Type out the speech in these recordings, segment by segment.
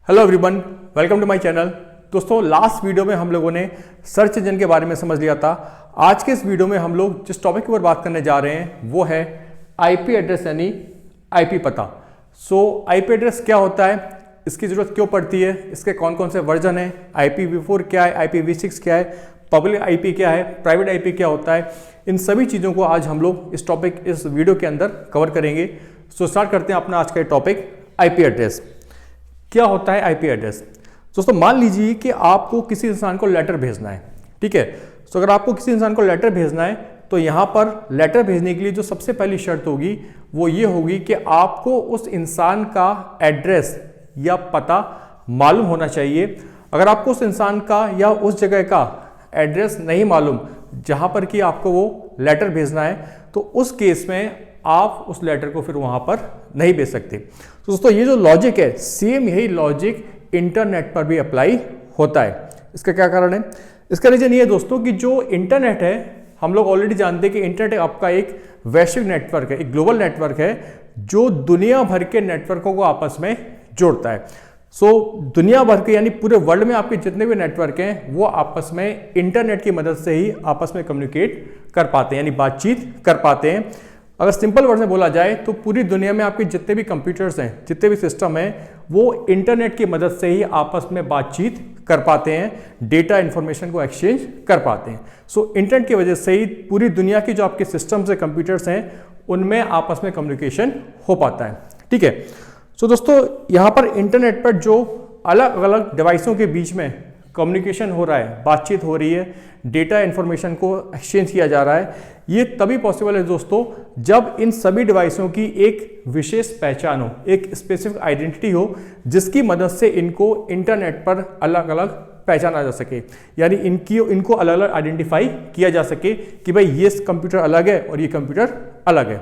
Hello everyone, welcome to my channel. दोस्तों, last video में हम लोगों ने सर्च इंजन के बारे में समझ लिया था। आज के इस वीडियो में हम लोग जिस टॉपिक के ऊपर बात करने जा रहे हैं वो है आईपी एड्रेस यानी आईपी पता। आईपी एड्रेस क्या होता है, इसकी ज़रूरत क्यों पड़ती है, इसके कौन कौन से वर्जन हैं, IPv4 क्या है, IPv6 क्या है, पब्लिक आईपी क्या है, प्राइवेट आईपी क्या होता है, इन सभी चीज़ों को आज हम लोग इस वीडियो के अंदर कवर करेंगे। स्टार्ट करते हैं अपना आज का टॉपिक, आईपी एड्रेस। क्या होता है आईपी एड्रेस? दोस्तों, मान लीजिए कि आपको किसी इंसान को लेटर भेजना है, ठीक है। अगर आपको किसी इंसान को लेटर भेजना है तो यहाँ पर लेटर भेजने के लिए जो सबसे पहली शर्त होगी वो ये होगी कि आपको उस इंसान का एड्रेस या पता मालूम होना चाहिए। अगर आपको उस इंसान का या उस जगह का एड्रेस नहीं मालूम जहाँ पर कि आपको वो लेटर भेजना है, तो उस केस में आप उस लेटर को फिर वहाँ पर नहीं भेज सकते। तो दोस्तों, ये जो लॉजिक है, सेम यही लॉजिक इंटरनेट पर भी अप्लाई होता है। इसका क्या कारण है? इसका रीजन ये है दोस्तों कि जो इंटरनेट है, हम लोग ऑलरेडी जानते हैं कि इंटरनेट आपका एक वैश्विक नेटवर्क है, एक ग्लोबल नेटवर्क है जो दुनिया भर के नेटवर्कों को आपस में जोड़ता है। दुनिया भर के यानी पूरे वर्ल्ड में आपके जितने भी नेटवर्क हैं वो आपस में इंटरनेट की मदद से ही आपस में कम्युनिकेट कर पाते हैं, यानी बातचीत कर पाते हैं। अगर सिंपल वर्ड में बोला जाए तो पूरी दुनिया में आपके जितने भी कंप्यूटर्स हैं, जितने भी सिस्टम हैं, वो इंटरनेट की मदद से ही आपस में बातचीत कर पाते हैं, डेटा इन्फॉर्मेशन को एक्सचेंज कर पाते हैं। इंटरनेट की वजह से ही पूरी दुनिया की जो आपके सिस्टम्स है, कंप्यूटर्स हैं, उनमें आपस में कम्युनिकेशन हो पाता है, ठीक है। दोस्तों, यहाँ पर इंटरनेट पर जो अलग अलग डिवाइसों के बीच में कम्युनिकेशन हो रहा है, बातचीत हो रही है, डेटा इन्फॉर्मेशन को एक्सचेंज किया जा रहा है, ये तभी पॉसिबल है दोस्तों जब इन सभी डिवाइसों की एक विशेष पहचान हो, एक स्पेसिफिक आइडेंटिटी हो, जिसकी मदद से इनको इंटरनेट पर अलग अलग पहचाना जा सके, यानी इनको अलग अलग आइडेंटिफाई किया जा सके कि भाई ये कंप्यूटर अलग है और ये कंप्यूटर अलग है।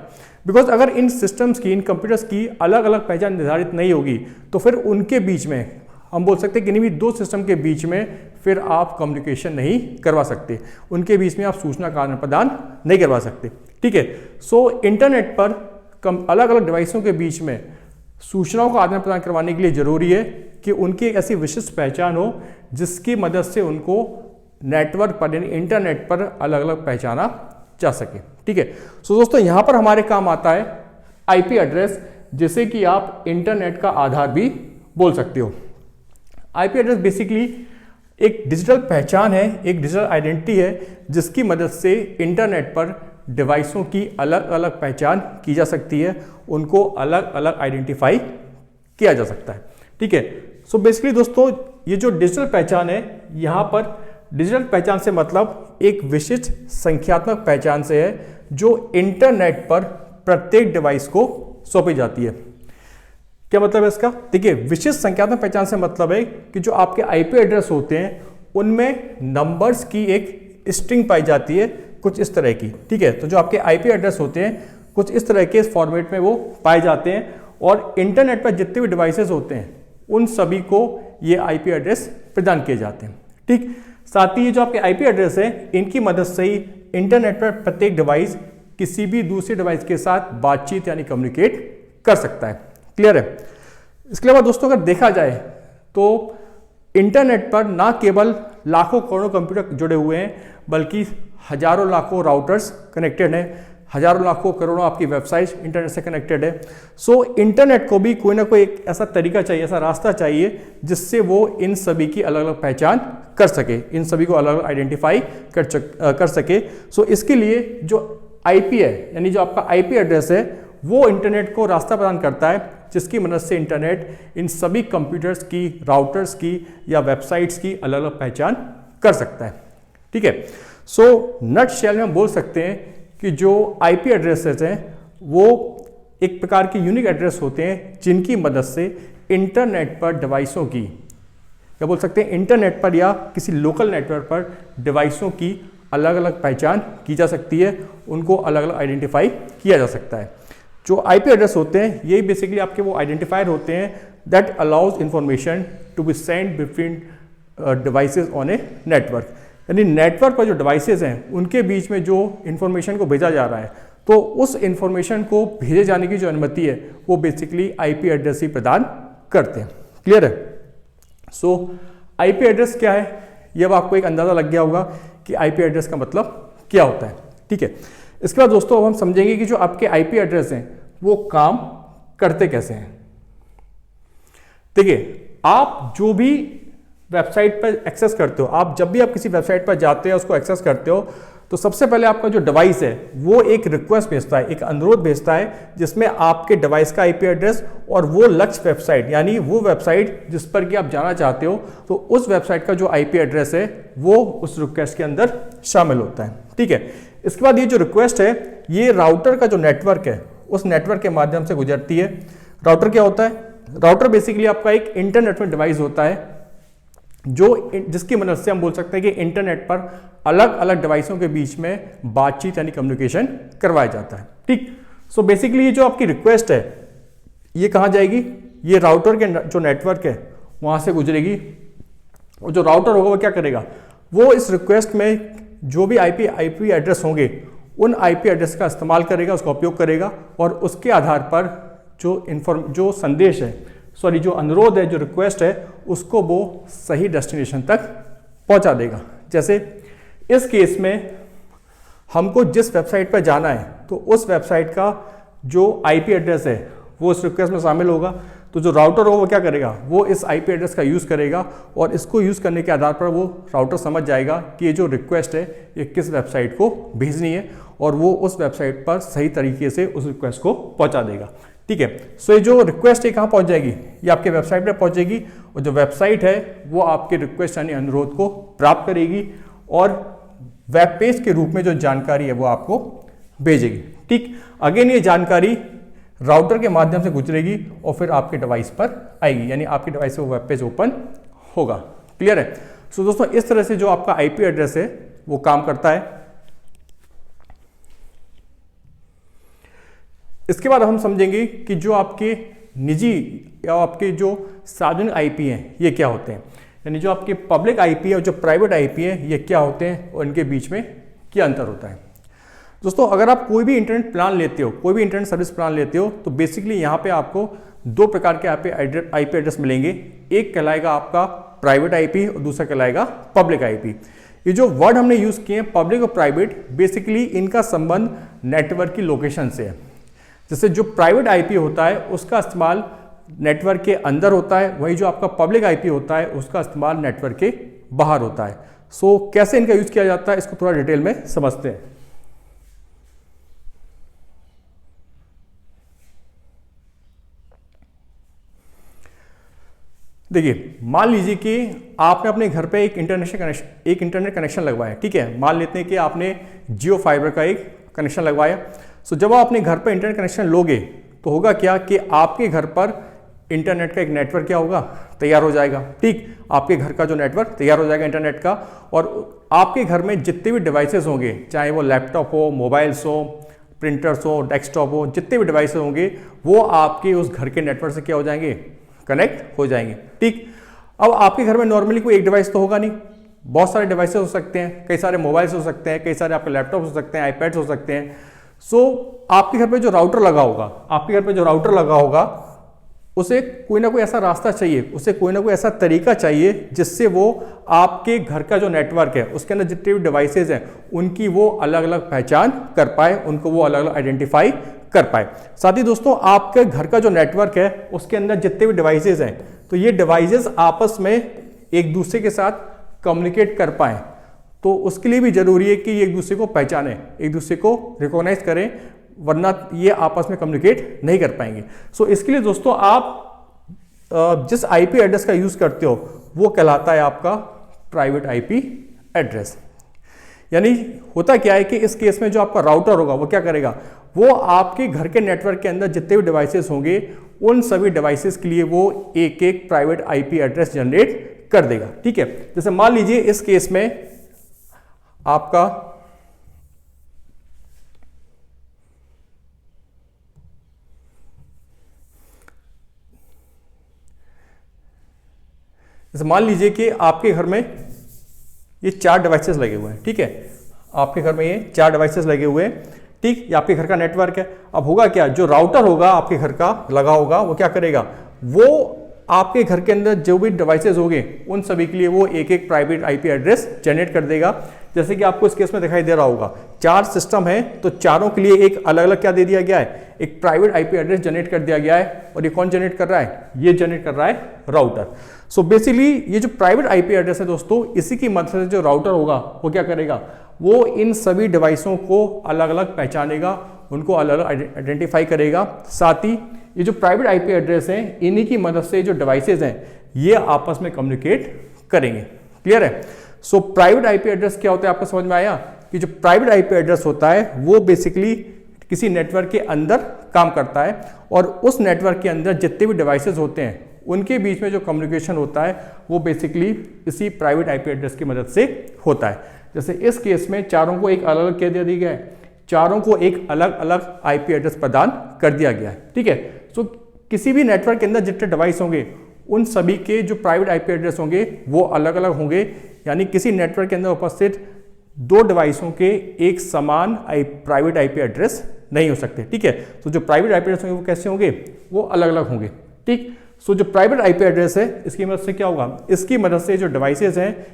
बिकॉज अगर इन सिस्टम्स की, इन कंप्यूटर्स की अलग अलग पहचान निर्धारित नहीं होगी तो फिर उनके बीच में हम बोल सकते हैं कि नहीं भी दो सिस्टम के बीच में फिर आप कम्युनिकेशन नहीं करवा सकते, उनके बीच में आप सूचना का आदान प्रदान नहीं करवा सकते, ठीक है। इंटरनेट पर अलग अलग डिवाइसों के बीच में सूचनाओं का आदान प्रदान करवाने के लिए जरूरी है कि उनकी एक ऐसी विशिष्ट पहचान हो जिसकी मदद से उनको नेटवर्क पर यानी इंटरनेट पर अलग अलग पहचाना जा सके, ठीक है। दोस्तों, यहाँ पर हमारे काम आता है आईपी एड्रेस, जिसे कि आप इंटरनेट का आधार भी बोल सकते हो। आईपी एड्रेस बेसिकली एक डिजिटल पहचान है, एक डिजिटल आइडेंटिटी है जिसकी मदद से इंटरनेट पर डिवाइसों की अलग अलग पहचान की जा सकती है, उनको अलग अलग आइडेंटिफाई किया जा सकता है, ठीक है। बेसिकली दोस्तों, ये जो डिजिटल पहचान है, यहाँ पर डिजिटल पहचान से मतलब एक विशिष्ट संख्यात्मक पहचान से है जो इंटरनेट पर प्रत्येक डिवाइस को सौंपी जाती है। क्या मतलब है इसका? देखिए, विशिष्ट संख्यात्मक पहचान से मतलब है कि जो आपके आईपी एड्रेस होते हैं उनमें नंबर्स की एक स्ट्रिंग पाई जाती है, कुछ इस तरह की, ठीक है। तो जो आपके आईपी एड्रेस होते हैं कुछ इस तरह के फॉर्मेट में वो पाए जाते हैं और इंटरनेट पर जितने भी डिवाइसेस होते हैं उन सभी को ये आईपी एड्रेस प्रदान किए जाते हैं, ठीक। साथ ही ये जो आपके आईपी एड्रेस है, इनकी मदद से ही इंटरनेट पर प्रत्येक डिवाइस किसी भी दूसरे डिवाइस के साथ बातचीत यानी कम्युनिकेट कर सकता है। क्लियर है? इसके अलावा दोस्तों, अगर देखा जाए तो इंटरनेट पर ना केवल लाखों करोड़ों कंप्यूटर जुड़े हुए हैं बल्कि हजारों लाखों राउटर्स कनेक्टेड हैं, हजारों लाखों करोड़ों आपकी वेबसाइट्स इंटरनेट से कनेक्टेड है। इंटरनेट को भी कोई ना कोई एक ऐसा तरीका चाहिए, ऐसा रास्ता चाहिए जिससे वो इन सभी की अलग अलग पहचान कर सके, इन सभी को अलग अलग आइडेंटिफाई कर सके। इसके लिए जो आईपी है यानी जो आपका आईपी एड्रेस है वो इंटरनेट को रास्ता प्रदान करता है जिसकी मदद से इंटरनेट इन सभी कंप्यूटर्स की, राउटर्स की या वेबसाइट्स की अलग अलग पहचान कर सकता है, ठीक है। नटशेल में हम बोल सकते हैं कि जो आईपी एड्रेसेस हैं वो एक प्रकार के यूनिक एड्रेस होते हैं जिनकी मदद से इंटरनेट पर डिवाइसों की, क्या बोल सकते हैं, इंटरनेट पर या किसी लोकल नेटवर्क पर डिवाइसों की अलग अलग पहचान की जा सकती है, उनको अलग अलग आइडेंटिफाई किया जा सकता है। जो आईपी एड्रेस होते हैं यही बेसिकली आपके वो आइडेंटिफायर होते हैं that allows information to be send between devices on a network, यानी नेटवर्क पर जो डिवाइसेस हैं उनके बीच में जो इंफॉर्मेशन को भेजा जा रहा है, तो उस इंफॉर्मेशन को भेजे जाने की जो अनुमति है वो बेसिकली आईपी एड्रेस ही प्रदान करते हैं। क्लियर है? सो आईपी एड्रेस क्या है, ये अब आपको एक अंदाजा लग गया होगा कि आईपी एड्रेस का मतलब क्या होता है। ठीक है, इसके बाद दोस्तों अब हम समझेंगे कि जो आपके आईपी एड्रेस हैं वो काम करते कैसे हैं। देखिए, आप जो भी वेबसाइट पर एक्सेस करते हो, आप जब भी आप किसी वेबसाइट पर जाते हो उसको एक्सेस करते हो, तो सबसे पहले आपका जो डिवाइस है वो एक रिक्वेस्ट भेजता है, एक अनुरोध भेजता है जिसमें आपके डिवाइस का आईपी एड्रेस और वो लक्ष्य वेबसाइट यानी वो वेबसाइट जिस पर कि आप जाना चाहते हो, तो उस वेबसाइट का जो आईपी एड्रेस है वो उस रिक्वेस्ट के अंदर शामिल होता है। ठीक है, इसके बाद ये जो रिक्वेस्ट है ये राउटर का जो नेटवर्क है उस नेटवर्क के माध्यम से गुजरती है। राउटर क्या होता है? राउटर बेसिकली आपका एक इंटरनेट में डिवाइस होता है जिसकी मदद से हम बोल सकते हैं कि इंटरनेट पर अलग अलग डिवाइसों के बीच में बातचीत यानी कम्युनिकेशन करवाया जाता है। ठीक, सो बेसिकली ये जो आपकी रिक्वेस्ट है ये कहाँ जाएगी? ये राउटर के जो नेटवर्क है वहाँ से गुजरेगी, और जो राउटर होगा वो क्या करेगा? वो इस रिक्वेस्ट में जो भी आईपी एड्रेस होंगे उन आईपी एड्रेस का इस्तेमाल करेगा, उसका उपयोग करेगा, और उसके आधार पर जो संदेश है, सॉरी जो अनुरोध है, जो रिक्वेस्ट है, उसको वो सही डेस्टिनेशन तक पहुंचा देगा। जैसे इस केस में हमको जिस वेबसाइट पर जाना है तो उस वेबसाइट का जो आईपी एड्रेस है वो इस रिक्वेस्ट में शामिल होगा, तो जो राउटर होगा वो क्या करेगा? वो इस आईपी एड्रेस का यूज़ करेगा, और इसको यूज़ करने के आधार पर वो राउटर समझ जाएगा कि ये जो रिक्वेस्ट है ये किस वेबसाइट को भेजनी है, और वो उस वेबसाइट पर सही तरीके से उस रिक्वेस्ट को पहुंचा देगा। ठीक है, सो ये जो रिक्वेस्ट है कहाँ पहुंच जाएगी? ये आपके वेबसाइट पर पहुंचेगी, और जो वेबसाइट है वो आपके रिक्वेस्ट यानी अनुरोध को प्राप्त करेगी और वेब पेज के रूप में जो जानकारी है वो आपको भेजेगी। ठीक, अगेन ये जानकारी राउटर के माध्यम से गुजरेगी और फिर आपके डिवाइस पर आएगी, यानी आपके डिवाइस से वो वेब पेज ओपन होगा। क्लियर है? सो दोस्तों, इस तरह से जो आपका आईपी एड्रेस है वो काम करता है। इसके बाद हम समझेंगे कि जो आपके निजी या आपके जो सार्वजनिक आईपी हैं ये क्या होते हैं, यानी जो आपके पब्लिक आईपी है और जो प्राइवेट आईपी है ये क्या होते हैं और इनके बीच में क्या अंतर होता है। दोस्तों, अगर आप कोई भी इंटरनेट प्लान लेते हो, कोई भी इंटरनेट सर्विस प्लान लेते हो, तो बेसिकली यहाँ पे आपको दो प्रकार के आईपी एड्रेस मिलेंगे। एक कहलाएगा आपका प्राइवेट आईपी और दूसरा कहलाएगा पब्लिक आईपी। ये जो वर्ड हमने यूज़ किए हैं पब्लिक और प्राइवेट, बेसिकली इनका संबंध नेटवर्क की लोकेशन से है। जैसे जो प्राइवेट आईपी होता है उसका इस्तेमाल नेटवर्क के अंदर होता है, वही जो आपका पब्लिक आईपी होता है उसका इस्तेमाल नेटवर्क के बाहर होता है। सो कैसे इनका यूज किया जाता है इसको थोड़ा डिटेल में समझते हैं। देखिए, मान लीजिए कि आपने अपने घर पे एक इंटरनेट कनेक्शन लगवाया। ठीक है, मान लेते हैं कि आपने जियो फाइबर का एक कनेक्शन लगवाया। सो जब आप अपने घर पर इंटरनेट कनेक्शन लोगे तो होगा क्या कि आपके घर पर इंटरनेट का एक नेटवर्क क्या होगा? तैयार हो जाएगा। ठीक, आपके घर का जो नेटवर्क तैयार हो जाएगा इंटरनेट का, और आपके घर में जितने भी डिवाइसेस होंगे, चाहे वो लैपटॉप हो, मोबाइल्स हो, प्रिंटर्स हो, डेस्कटॉप हो, जितने भी डिवाइसेस होंगे वो आपके उस घर के नेटवर्क से क्या हो जाएंगे? कनेक्ट हो जाएंगे। ठीक, अब आपके घर में नॉर्मली कोई एक डिवाइस तो होगा नहीं, बहुत सारे डिवाइसेस हो सकते हैं, कई सारे मोबाइल्स हो सकते हैं, कई सारे आपके लैपटॉप हो सकते हैं, आईपैड्स हो सकते हैं। सो आपके घर पे जो राउटर लगा होगा उसे कोई ना कोई ऐसा रास्ता चाहिए, उसे कोई ना कोई ऐसा तरीका चाहिए जिससे वो आपके घर का जो नेटवर्क है उसके अंदर जितने भी डिवाइसेस हैं उनकी वो अलग अलग पहचान कर पाए, उनको वो अलग अलग आइडेंटिफाई कर पाए। साथ ही दोस्तों, आपके घर का जो नेटवर्क है उसके अंदर जितने भी डिवाइसेस हैं तो ये डिवाइसेस आपस में एक दूसरे के साथ कम्युनिकेट कर पाएँ, तो उसके लिए भी जरूरी है कि एक दूसरे को पहचानें, एक दूसरे को रिकॉग्नाइज करें, वरना ये आपस में कम्युनिकेट नहीं कर पाएंगे। सो इसके लिए दोस्तों आप जिस आईपी एड्रेस का यूज करते हो वो कहलाता है आपका प्राइवेट आईपी एड्रेस। यानी होता क्या है कि इस केस में जो आपका राउटर होगा वो क्या करेगा? वो आपके घर के नेटवर्क के अंदर जितने भी डिवाइसेस होंगे उन सभी डिवाइसेस के लिए वो एक एक प्राइवेट आईपी एड्रेस जनरेट कर देगा। ठीक है, जैसे मान लीजिए इस केस में आपका जैसे मान लीजिए कि आपके घर में ये 4 डिवाइसेस लगे हुए हैं। ठीक है, आपके घर में ये 4 डिवाइसेस लगे हुए हैं। ठीक, ये आपके घर का नेटवर्क है। अब होगा क्या, जो राउटर होगा आपके घर का लगा होगा वो क्या करेगा? वो आपके घर के अंदर जो भी डिवाइसेस होंगे उन सभी के लिए वो एक एक प्राइवेट आईपी एड्रेस जनरेट कर देगा। जैसे कि आपको इस केस में दिखाई दे रहा होगा, 4 सिस्टम है तो चारों के लिए एक अलग अलग क्या दे दिया गया है, एक प्राइवेट आईपी एड्रेस जनरेट कर दिया गया है। और ये कौन जनरेट कर रहा है, ये जनरेट कर रहा है राउटर। सो बेसिकली ये जो प्राइवेट आईपी एड्रेस है दोस्तों, इसी की मदद से जो राउटर होगा वो क्या करेगा, वो इन सभी डिवाइसों को अलग अलग पहचानेगा, उनको अलग अलग आइडेंटिफाई करेगा। साथ ही ये जो प्राइवेट आईपी एड्रेस हैं, इन्हीं की मदद से जो डिवाइसेज हैं ये आपस में कम्युनिकेट करेंगे। क्लियर है। सो प्राइवेट आईपी एड्रेस क्या होता है, आपको समझ में आया कि जो प्राइवेट आईपी एड्रेस होता है वो बेसिकली किसी नेटवर्क के अंदर काम करता है और उस नेटवर्क के अंदर जितने भी डिवाइसेज होते हैं उनके बीच में जो कम्युनिकेशन होता है वो बेसिकली इसी प्राइवेट आईपी एड्रेस की मदद से होता है। जैसे इस केस में चारों को एक अलग अलग क्या दे दिया गया है, चारों को एक अलग अलग आईपी एड्रेस प्रदान कर दिया गया है। ठीक है। सो किसी भी नेटवर्क के अंदर जितने डिवाइस होंगे उन सभी के जो प्राइवेट आईपी एड्रेस होंगे वो अलग अलग होंगे, यानी किसी नेटवर्क के अंदर उपस्थित 2 डिवाइसों के एक समान प्राइवेट आईपी एड्रेस नहीं हो सकते। ठीक है। तो जो प्राइवेट आईपी एड्रेस होंगे वो कैसे होंगे, वो अलग अलग होंगे। ठीक। सो जो प्राइवेट आईपी एड्रेस है इसकी मदद से क्या होगा, इसकी मदद से जो डिवाइसेज हैं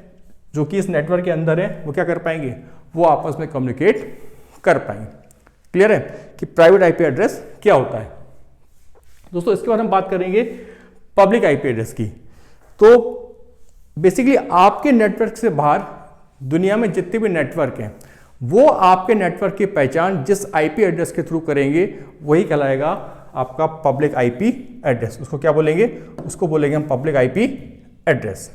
जो कि इस नेटवर्क के अंदर है वो क्या कर पाएंगे, वो आपस में कम्युनिकेट कर पाएंगे। क्लियर है कि प्राइवेट आईपी एड्रेस क्या होता है। दोस्तों इसके बाद हम बात करेंगे पब्लिक आईपी एड्रेस की। तो बेसिकली आपके नेटवर्क से बाहर दुनिया में जितने भी नेटवर्क हैं वो आपके नेटवर्क की पहचान जिस आईपी एड्रेस के थ्रू करेंगे वही कहलाएगा आपका पब्लिक आईपी एड्रेस। उसको क्या बोलेंगे, उसको बोलेंगे हम पब्लिक आईपी एड्रेस।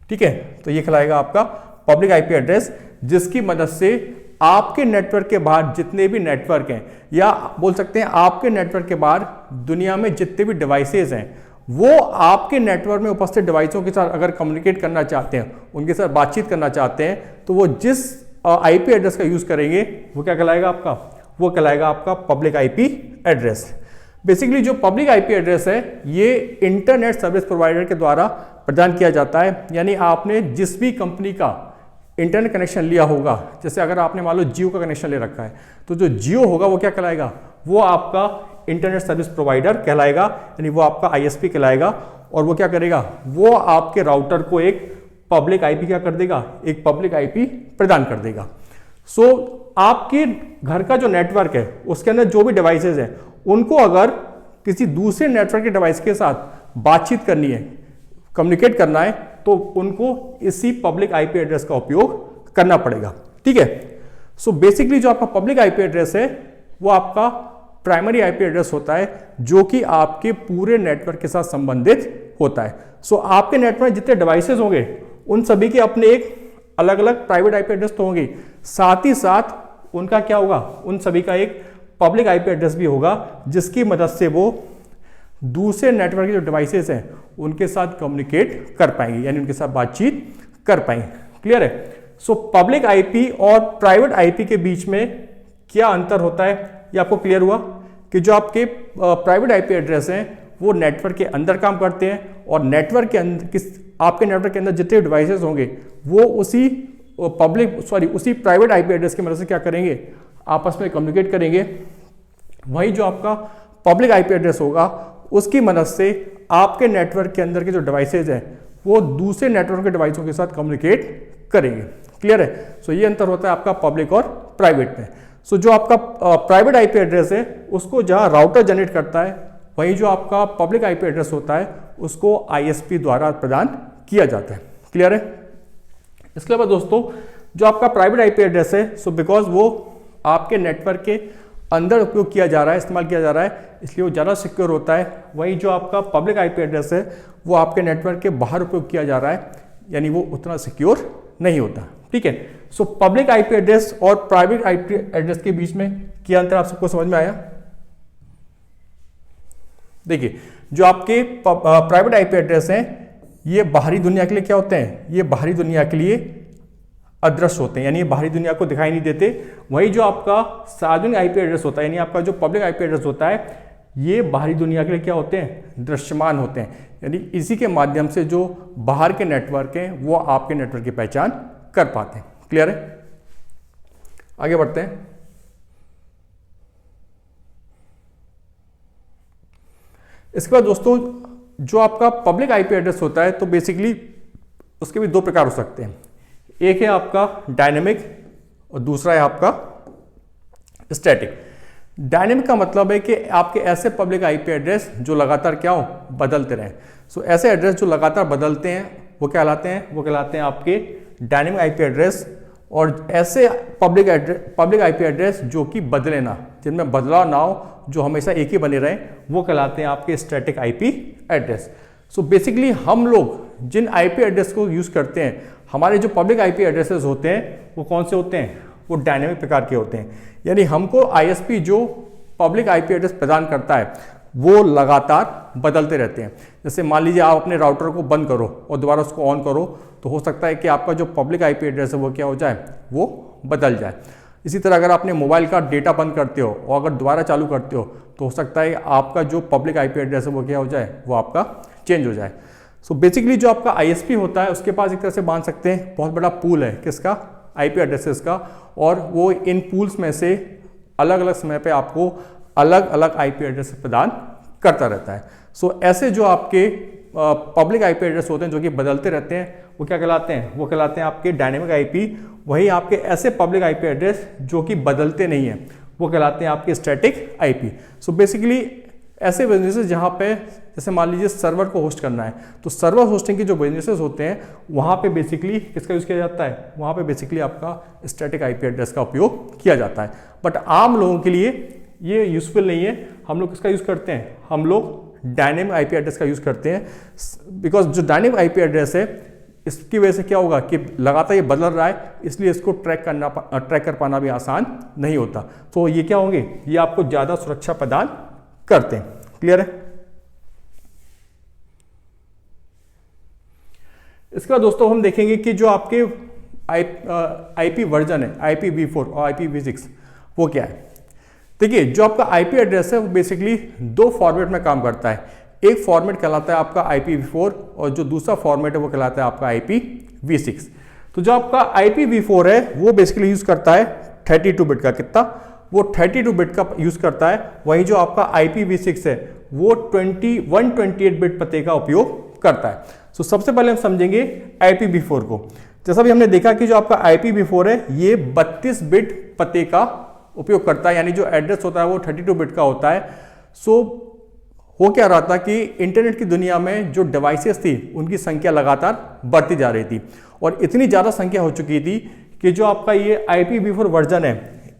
ठीक है। तो ये कहलाएगा आपका पब्लिक आईपी एड्रेस, जिसकी मदद से आपके नेटवर्क के बाहर जितने भी नेटवर्क हैं, या बोल सकते हैं आपके नेटवर्क के बाहर दुनिया में जितने भी डिवाइसेज हैं वो आपके नेटवर्क में उपस्थित डिवाइसों के साथ अगर कम्युनिकेट करना चाहते हैं, उनके साथ बातचीत करना चाहते हैं, तो वो जिस आईपी एड्रेस का यूज करेंगे वो क्या कहलाएगा आपका, वो कहलाएगा आपका पब्लिक आईपी एड्रेस। बेसिकली जो पब्लिक आईपी एड्रेस है ये इंटरनेट सर्विस प्रोवाइडर के द्वारा प्रदान किया जाता है। यानी आपने जिस भी कंपनी का इंटरनेट कनेक्शन लिया होगा, जैसे अगर आपने मान लो जियो का कनेक्शन ले रखा है, तो जो जियो होगा वो क्या कहलाएगा, वो आपका इंटरनेट सर्विस प्रोवाइडर कहलाएगा, यानी वो आपका आईएसपी कहलाएगा। और वो क्या करेगा, वो आपके राउटर को एक पब्लिक आईपी क्या कर देगा, एक पब्लिक आईपी प्रदान कर देगा। सो आपके घर का जो नेटवर्क है उसके अंदर जो भी डिवाइसेज हैं उनको अगर किसी दूसरे नेटवर्क के डिवाइस के साथ बातचीत करनी है, कम्युनिकेट करना है, तो उनको इसी पब्लिक आईपी एड्रेस का उपयोग करना पड़ेगा। ठीक है। सो बेसिकली जो आपका पब्लिक आईपी एड्रेस है वो आपका प्राइमरी आईपी एड्रेस होता है जो कि आपके पूरे नेटवर्क के साथ संबंधित होता है। सो आपके नेटवर्क में जितने डिवाइसेस होंगे उन सभी के अपने एक अलग अलग प्राइवेट आईपी एड्रेस तो होंगे, साथ ही साथ उनका क्या होगा, उन सभी का एक पब्लिक आईपी एड्रेस भी होगा जिसकी मदद से वो दूसरे नेटवर्क के जो डिवाइसेस हैं उनके साथ कम्युनिकेट कर पाएंगे, यानी उनके साथ बातचीत कर पाएंगे। क्लियर है। सो पब्लिक आईपी और प्राइवेट आईपी के बीच में क्या अंतर होता है, ये आपको क्लियर हुआ कि जो आपके प्राइवेट आईपी एड्रेस हैं वो नेटवर्क के अंदर काम करते हैं और नेटवर्क के अंदर आपके नेटवर्क के अंदर जितने डिवाइसेस होंगे वो उसी उसी प्राइवेट आईपी एड्रेस की मदद से क्या करेंगे, आपस में कम्युनिकेट करेंगे। वही जो आपका पब्लिक आईपी एड्रेस होगा उसकी मदद से आपके नेटवर्क के अंदर के जो डिवाइसेज हैं वो दूसरे नेटवर्क के डिवाइसों के साथ कम्युनिकेट करेंगे। क्लियर है। सो ये अंतर होता है आपका पब्लिक और प्राइवेट में। सो जो आपका प्राइवेट आईपी एड्रेस है उसको जहां राउटर जनरेट करता है, वहीं जो आपका पब्लिक आईपी एड्रेस होता है उसको आईएसपी द्वारा प्रदान किया जाता है। क्लियर है। इसके अलावा दोस्तों जो आपका प्राइवेट आईपी एड्रेस है, सो बिकॉज वो आपके नेटवर्क के अंदर उपयोग किया जा रहा है, इस्तेमाल किया जा रहा है, इसलिए वो ज़्यादा सिक्योर होता है। वहीं जो आपका पब्लिक आईपी एड्रेस है वो आपके नेटवर्क के बाहर उपयोग किया जा रहा है, यानी वो उतना सिक्योर नहीं होता। ठीक है। सो पब्लिक आईपी एड्रेस और प्राइवेट आईपी एड्रेस के बीच में क्या अंतर आप सबको समझ में आया। देखिए जो आपके प्राइवेट आईपी एड्रेस हैं ये बाहरी दुनिया के लिए क्या होते हैं, ये बाहरी दुनिया के लिए अदृश्य होते हैं, यानी ये बाहरी दुनिया को दिखाई नहीं देते। वही जो आपका सार्वजनिक आईपी एड्रेस होता है, यानी आपका जो पब्लिक आईपी एड्रेस होता है, ये बाहरी दुनिया के लिए क्या होते हैं, दृश्यमान होते हैं, यानी इसी के माध्यम से जो बाहर के नेटवर्क हैं वो आपके नेटवर्क की पहचान कर पाते हैं। क्लियर है। आगे बढ़ते हैं। इसके बाद दोस्तों जो आपका पब्लिक आईपी एड्रेस होता है तो बेसिकली उसके भी दो प्रकार हो सकते हैं। एक है आपका डायनेमिक और दूसरा है आपका स्टैटिक। डायनेमिक का मतलब है कि आपके ऐसे पब्लिक आईपी एड्रेस जो लगातार क्या हो, बदलते रहें। सो ऐसे एड्रेस जो लगातार बदलते हैं वो कहलाते हैं आपके डायनेमिक आईपी एड्रेस। और ऐसे पब्लिक आईपी एड्रेस जो कि बदले ना, जिनमें बदलाव ना हो, जो हमेशा एक ही बने रहें, वो कहलाते हैं आपके static IP address. So basically हम लोग जिन आईपी एड्रेस को यूज़ करते हैं, हमारे जो पब्लिक आईपी एड्रेसेस होते हैं वो कौन से होते हैं, वो डायनेमिक प्रकार के होते हैं। यानी हमको आईएसपी जो पब्लिक आईपी एड्रेस प्रदान करता है वो लगातार बदलते रहते हैं। जैसे मान लीजिए आप अपने राउटर को बंद करो और दोबारा उसको ऑन करो, तो हो सकता है कि आपका जो पब्लिक आईपी एड्रेस है वो क्या हो जाए, वो बदल जाए। इसी तरह अगर आपने मोबाइल का डेटा बंद करते हो और अगर दोबारा चालू करते हो तो हो सकता है आपका जो पब्लिक आईपी एड्रेस है वो क्या हो जाए, वो आपका चेंज हो जाए। सो बेसिकली जो आपका आईएसपी होता है उसके पास एक तरह से मान सकते हैं बहुत बड़ा पूल है किसका, आईपी एड्रेसेस का, और वो इन पूल्स में से अलग अलग समय पे आपको अलग अलग आईपी एड्रेस प्रदान करता रहता है। सो ऐसे जो आपके पब्लिक आईपी एड्रेस होते हैं जो कि बदलते रहते हैं वो क्या कहलाते हैं, वो कहलाते हैं आपके डायनेमिक आईपी। वही आपके ऐसे पब्लिक आईपी एड्रेस जो कि बदलते नहीं हैं वो कहलाते हैं आपके स्टैटिक आईपी। सो बेसिकली ऐसे बिजनेसेस जहाँ पे जैसे मान लीजिए सर्वर को होस्ट करना है, तो सर्वर होस्टिंग के जो बिजनेसेस होते हैं वहाँ पे बेसिकली किसका यूज़ किया जाता है, वहाँ पे बेसिकली आपका स्टैटिक आईपी एड्रेस का उपयोग किया जाता है। बट आम लोगों के लिए ये यूजफुल नहीं है। हम लोग किसका यूज़ करते हैं, हम लोग डायनेमिक आईपी एड्रेस का यूज़ करते हैं। बिकॉज जो डायनेमिक आईपी एड्रेस है इसकी वजह से क्या होगा कि लगातार ये बदल रहा है, इसलिए इसको ट्रैक कर पाना भी आसान नहीं होता। तो ये क्या होंगे, ये आपको ज़्यादा सुरक्षा प्रदान करते हैं। क्लियर है। इसके बाद दोस्तों हम देखेंगे कि जो आपके आईपी वर्जन है IPv4 और IPv6 वो क्या है। देखिए जो आपका आईपी एड्रेस है वो बेसिकली दो फॉर्मेट में काम करता है। एक फॉर्मेट कहलाता है आपका IPv4 और जो दूसरा फॉर्मेट है वो कहलाता है आपका IPv6। तो जो आपका IPv4 है वो बेसिकली यूज करता है 32 बिट का, कितना, वो 32 बिट का यूज करता है। वहीं जो आपका IPv6 है वो 128 बिट पते का उपयोग करता है। सो सबसे पहले हम समझेंगे IPv4 को। जैसा भी हमने देखा कि जो आपका IPv4 है ये 32 बिट पते का उपयोग करता है, यानी जो एड्रेस होता है वो 32 बिट का होता है। सो हो क्या रहा था कि इंटरनेट की दुनिया में जो डिवाइसेस थी उनकी संख्या लगातार बढ़ती जा रही थी और इतनी ज़्यादा संख्या हो चुकी थी कि जो आपका ये IPv4 वर्जन है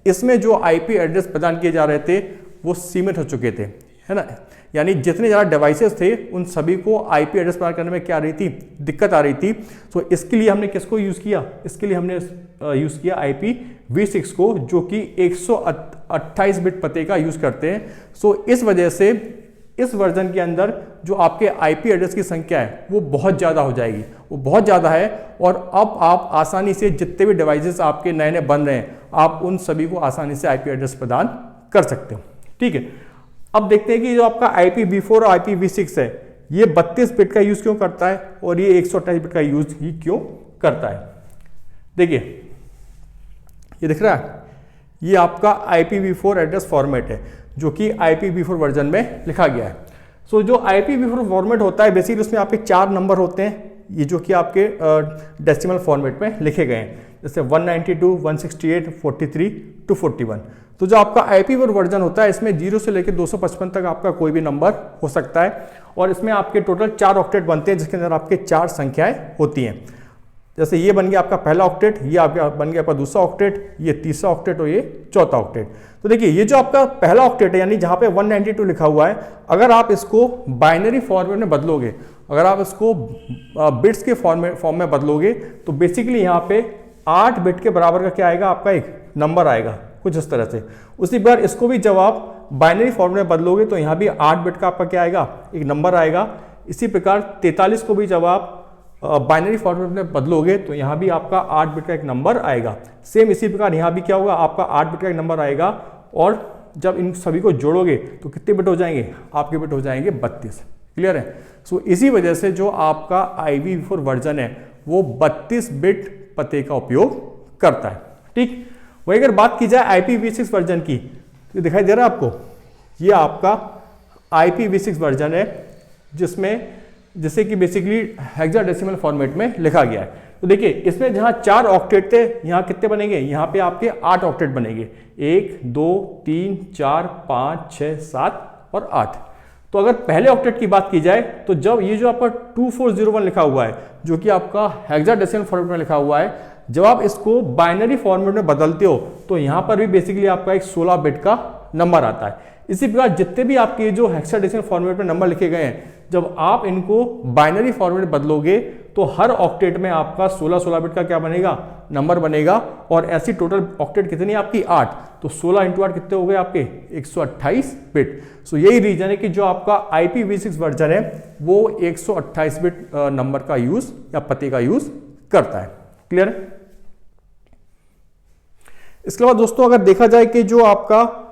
इसमें जो आईपी एड्रेस प्रदान किए जा रहे थे वो सीमित हो चुके थे, है ना। यानी जितने ज़्यादा डिवाइसेस थे उन सभी को आईपी एड्रेस प्रदान करने में क्या आ रही थी, दिक्कत आ रही थी। सो इसके लिए हमने किसको यूज़ किया, इसके लिए हमने यूज़ किया IPv6 को, जो कि 128 बिट पते का यूज़ करते हैं। सो इस वजह से इस वर्जन के अंदर जो आपके आईपी एड्रेस की संख्या है वो बहुत ज़्यादा हो जाएगी, वो बहुत ज़्यादा है। और अब आप आसानी से जितने भी डिवाइसेस आपके नए नए बन रहे हैं आप उन सभी को आसानी से आईपी एड्रेस प्रदान कर सकते हो। ठीक है, अब देखते हैं कि जो आपका IPv4 और IPv6 है ये 32 बिट का यूज़ क्यों करता है और ये 128 बिट का यूज़ ही क्यों करता है। देखिए ये दिख रहा है, ये आपका IPv4 एड्रेस फॉर्मेट है जो कि IPv4 वर्जन में लिखा गया है। सो जो IPv4 फॉर्मेट होता है बेसिकली उसमें आपके 4 नंबर होते हैं, ये जो कि आपके डेसिमल फॉर्मेट में लिखे गए हैं, जैसे 192, 168, 43 to 41। तो जो आपका IPv4 वर्जन होता है इसमें 0 से लेकर 255 तक आपका कोई भी नंबर हो सकता है और इसमें आपके टोटल 4 ऑक्टेट बनते हैं जिसके अंदर आपके 4 संख्याएं होती हैं। जैसे ये बन गया आपका पहला ऑक्टेट, ये आपका बन गया आपका दूसरा ऑक्टेट, ये तीसरा ऑक्टेट और ये चौथा ऑक्टेट। तो देखिए ये जो आपका पहला ऑक्टेट है यानी जहाँ पे 192 लिखा हुआ है, अगर आप इसको बाइनरी फॉर्मेट में बदलोगे, अगर आप इसको बिट्स के फॉर्म में बदलोगे तो बेसिकली यहाँ पे 8 बिट के बराबर का क्या आएगा, आपका एक नंबर आएगा कुछ इस तरह से। उसी बार इसको भी जब आप बाइनरी फॉर्म में बदलोगे तो यहाँ भी 8 बिट का आपका क्या आएगा, एक नंबर आएगा। इसी प्रकार 43 को भी जब आप बाइनरी फॉर्मेट में बदलोगे तो यहाँ भी आपका 8 बिट का एक नंबर आएगा। सेम इसी प्रकार यहाँ भी क्या होगा, आपका 8 बिट का एक नंबर आएगा और जब इन सभी को जोड़ोगे तो कितने बिट हो जाएंगे, आपके बिट हो जाएंगे 32। क्लियर है। सो इसी वजह से जो आपका IPv4 वर्जन है वो 32 बिट पते का उपयोग करता है। ठीक, वही अगर बात की जाए IPv6 वर्जन की तो दिखाई दे रहा है आपको, ये आपका IPv6 वर्जन है जिसमें जिसे कि बेसिकली हेक्साडेसिमल फॉर्मेट में लिखा गया है। तो देखिए इसमें जहां 4 ऑक्टेट थे, यहां कितने बनेंगे, यहां पे आपके 8 ऑक्टेट बनेंगे, 1 2 3 4 5 6 7 और 8। तो अगर पहले ऑक्टेट की बात की जाए तो जब ये जो आपका 2401 लिखा हुआ है, जो कि आपका हेक्साडेसिमल फॉर्मेट में लिखा हुआ है, जब आप इसको बाइनरी फॉर्मेट में बदलते हो तो यहां पर भी बेसिकली आपका एक 16 बिट का नंबर आता है। इसी प्रकार जितने भी आपके जो हेक्साडेसिमल फॉर्मेट में नंबर लिखे गए हैं, जब आप इनको बाइनरी फॉर्मेट में बदलोगे तो हर ऑक्टेट में आपका 16 बिट का क्या बनेगा, नंबर बनेगा। और ऐसी टोटल ऑक्टेट कितनी आपकी 8, तो 16 इंटू 8 कितने हो गए आपके 128 बिट। सो यही रीजन है कि जो आपका IPv6 वर्जन है वो 128 बिट नंबर का यूज या पते का यूज करता है। क्लियर। इसके बाद दोस्तों अगर देखा जाए कि जो आपका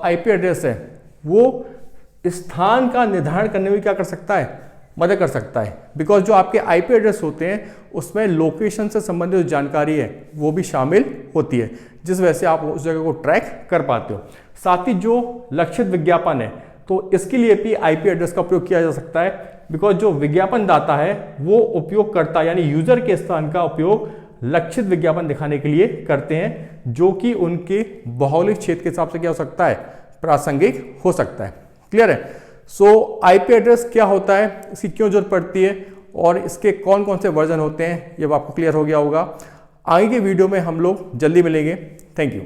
IP एड्रेस है वो स्थान का निर्धारण करने में क्या कर सकता है, मदद कर सकता है। बिकॉज जो आपके IP एड्रेस होते हैं उसमें लोकेशन से संबंधित जो जानकारी है वो भी शामिल होती है, जिस वजह से आप उस जगह को ट्रैक कर पाते हो। साथ ही जो लक्षित विज्ञापन है तो इसके लिए भी IP एड्रेस का उपयोग किया जा सकता है। बिकॉज जो विज्ञापन दाता है वो उपयोगकर्ता यानी यूजर के स्थान का उपयोग लक्षित विज्ञापन दिखाने के लिए करते हैं, जो कि उनके भौगोलिक क्षेत्र के हिसाब से क्या हो सकता है, प्रासंगिक हो सकता है। क्लियर है। सो IP एड्रेस क्या होता है, इसकी क्यों जरूरत पड़ती है और इसके कौन कौन से वर्जन होते हैं, ये आपको क्लियर हो गया होगा। आगे के वीडियो में हम लोग जल्दी मिलेंगे। Thank you.